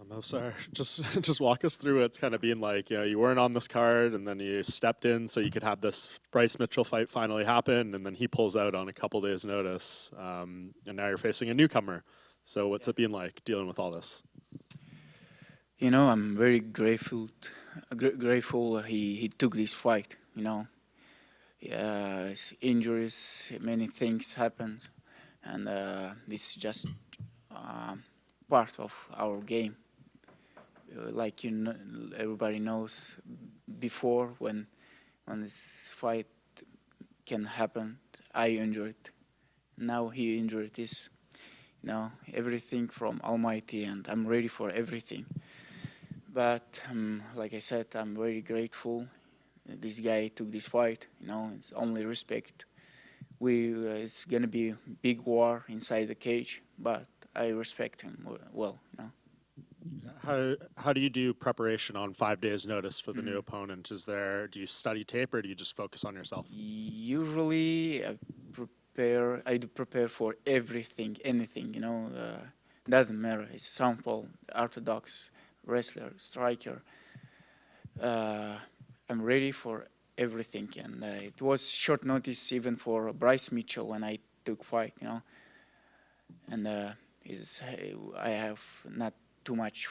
Movsar, just walk us through what it's kind of being like. You weren't on this card, and then you stepped in so you could have this Bryce Mitchell fight finally happen, and then he pulls out on a couple days' notice, and now you're facing a newcomer. So what's it been like dealing with all this? I'm very grateful he took this fight. His injuries, many things happened, and this is just part of our game. Like everybody knows, before when this fight can happen, I injured. Now he injured this. Everything from Almighty, and I'm ready for everything. But like I said, I'm very grateful. This guy took this fight. It's only respect. It's gonna be big war inside the cage, but I respect him well. How do you do preparation on 5 days' notice for the new opponent? Do you study tape or do you just focus on yourself? Usually, I do prepare for everything, anything. Doesn't matter. It's sample, orthodox, wrestler, striker. I'm ready for everything, and it was short notice even for Bryce Mitchell when I took fight. And I have not too much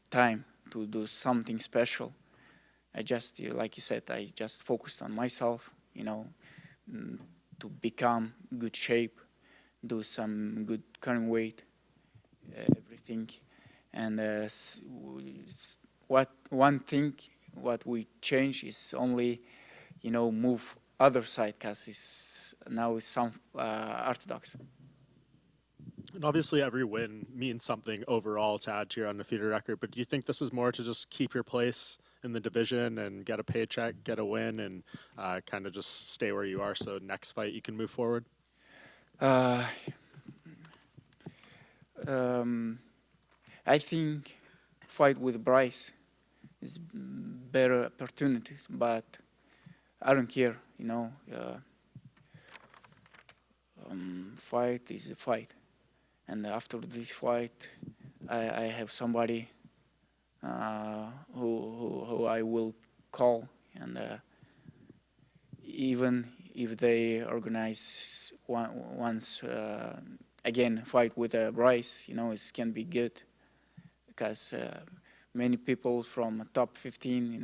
time to do something special. I just, like you said, I just focused on myself, to become good shape, do some good current weight, everything. And what we change is only, move other side, because now it's some orthodox. And obviously every win means something overall to add to your undefeated record, but do you think this is more to just keep your place in the division and get a paycheck, get a win, and kind of just stay where you are so next fight you can move forward? I think fight with Bryce is better opportunities, but I don't care, fight is a fight. And after this fight, I have somebody who I will call, and even if they organize once again fight with Bryce, it can be good, because many people from top 15,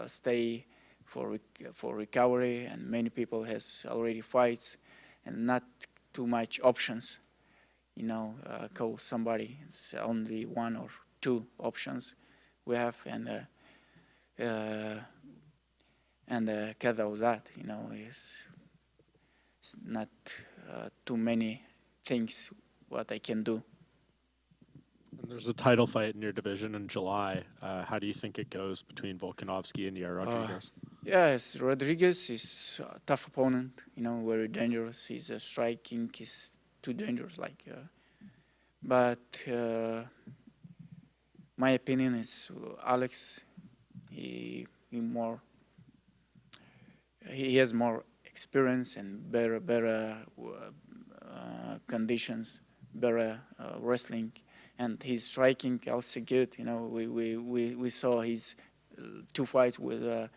stay for recovery, and many people has already fights and not too much options. Call somebody. It's only one or two options we have, and because of that, it's not too many things what I can do. And there's a title fight in your division in July. How do you think it goes between Volkanovski and Diego Rodriguez? Yes, Rodriguez is a tough opponent. Very dangerous. He's striking. He's too dangerous. But my opinion is Alex. He has more experience and better conditions, better wrestling, and his striking also good. We saw his 2 fights with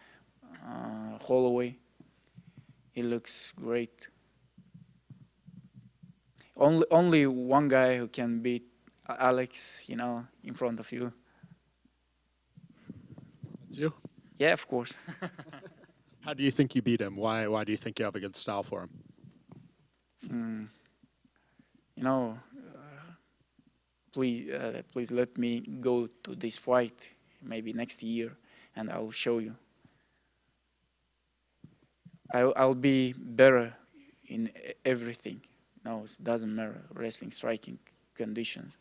Holloway. He looks great. Only one guy who can beat Alex, in front of you. It's you? Yeah, of course. How do you think you beat him? Why do you think you have a good style for him? Please let me go to this fight maybe next year, and I'll show you. I'll be better in everything. No, it doesn't matter. Wrestling, striking, conditions.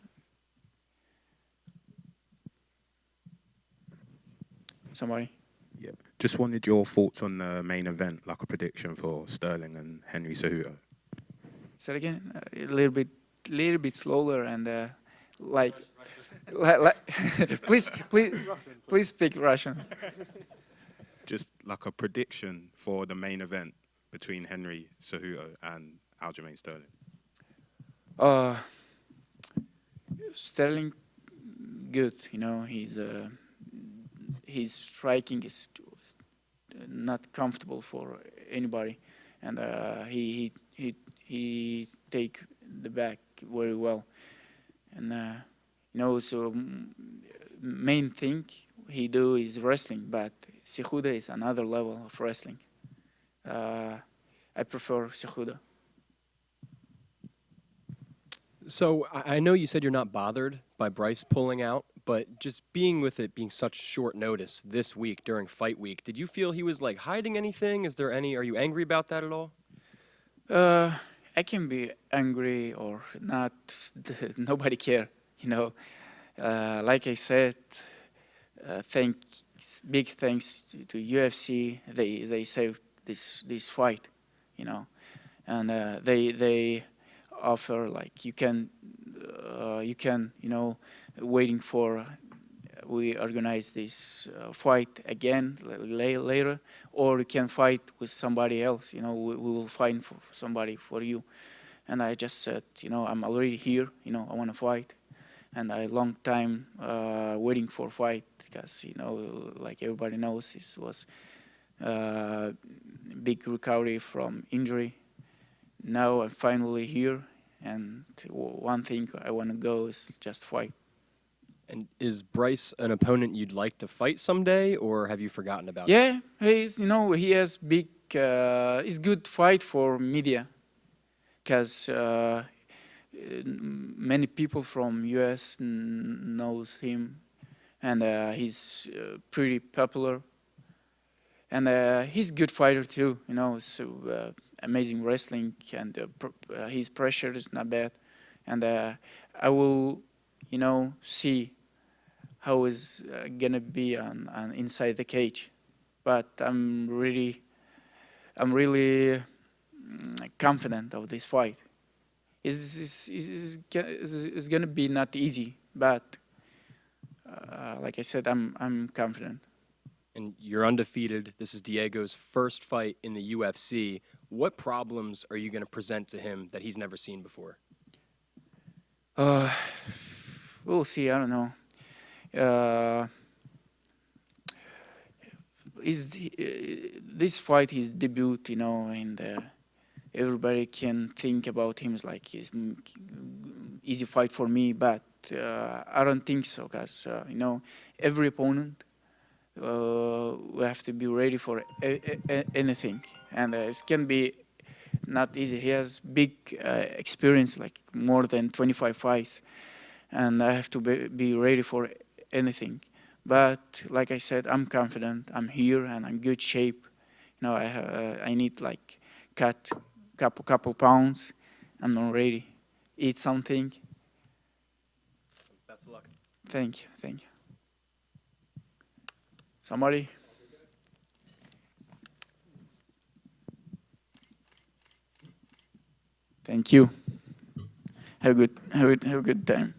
Somebody? Yeah. Just wanted your thoughts on the main event, like a prediction for Sterling and Henry Cejudo. Say it again. A little bit slower, and please speak Russian. Just like a prediction for the main event between Henry Cejudo and Aljamain Sterling. Sterling good. His striking is not comfortable for anybody, and he take the back very well, and so main thing he do is wrestling, but Cejudo is another level of wrestling. I prefer Cejudo. So I know you said you're not bothered by Bryce pulling out, but just being with it being such short notice this week during fight week, did you feel he was like hiding anything? Are you angry about that at all? I can be angry or not. Nobody care, Like I said, big thanks to UFC. They saved this fight, and they offer like you can waiting for we organize this fight again later, or you can fight with somebody else. We will find for somebody for you. And I just said, I'm already here. I want to fight, and I long time waiting for fight because like everybody knows, this was big recovery from injury. Now I'm finally here, and one thing I want to go is just fight. And is Bryce an opponent you'd like to fight someday, or have you forgotten about it? Yeah, he has big. It's good fight for media, because many people from US knows him, and he's pretty popular. And he's a good fighter too, so amazing wrestling, and his pressure is not bad. And I will, see how is gonna be on inside the cage. But I'm really confident of this fight. It's gonna be not easy, but like I said, I'm confident. And you're undefeated. This is Diego's first fight in the UFC. What problems are you going to present to him that he's never seen before? We'll see. I don't know. This fight, his debut, and everybody can think about him as like his easy fight for me, but I don't think so, because every opponent. We have to be ready for anything, and it can be not easy. He has big experience, like more than 25 fights, and I have to be ready for anything. But like I said, I'm confident. I'm here and I'm good shape. I need like cut couple pounds, and I'm ready. Eat something. Best of luck. Thank you. Somebody? Thank you. Have a good time.